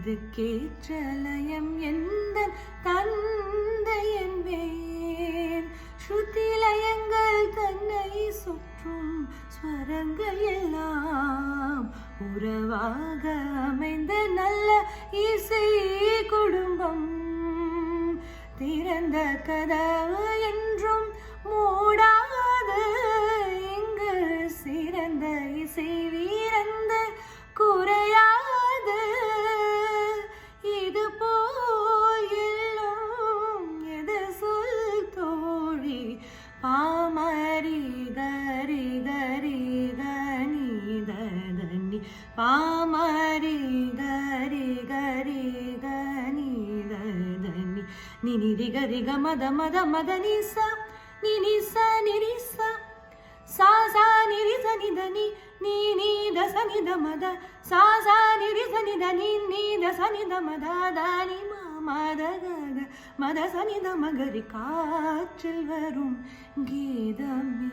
அதுக்கேற்ற லயம் எந்த தந்தை என்பேன். ஸ்ருதி லயங்கள் தன்னை சுற்றும் ஸ்வரங்கள் எல்லாம் உறவாக அமைந்த நல்ல இசை குடும்பம். திறந்த கதவு என்றும் மூடாது, இங்கு சிறந்த இசை வீரந்த குறையாது. இது போல் எல்லாம் எது சொல் தோழி. பாமரி கரி கரி கனிதனி பாமரி கரி கரி கனிதனி நினிதி கரி கமத மத மத நிசா நினிசா நிரிசா சா சா நிரிச நிதனி நீ நீ தச நித மத சா சா நிரிச நிதனி நீ தச நித மத தானி மத கத மத சனித மகரி காற்றில் வரும் கீதமே.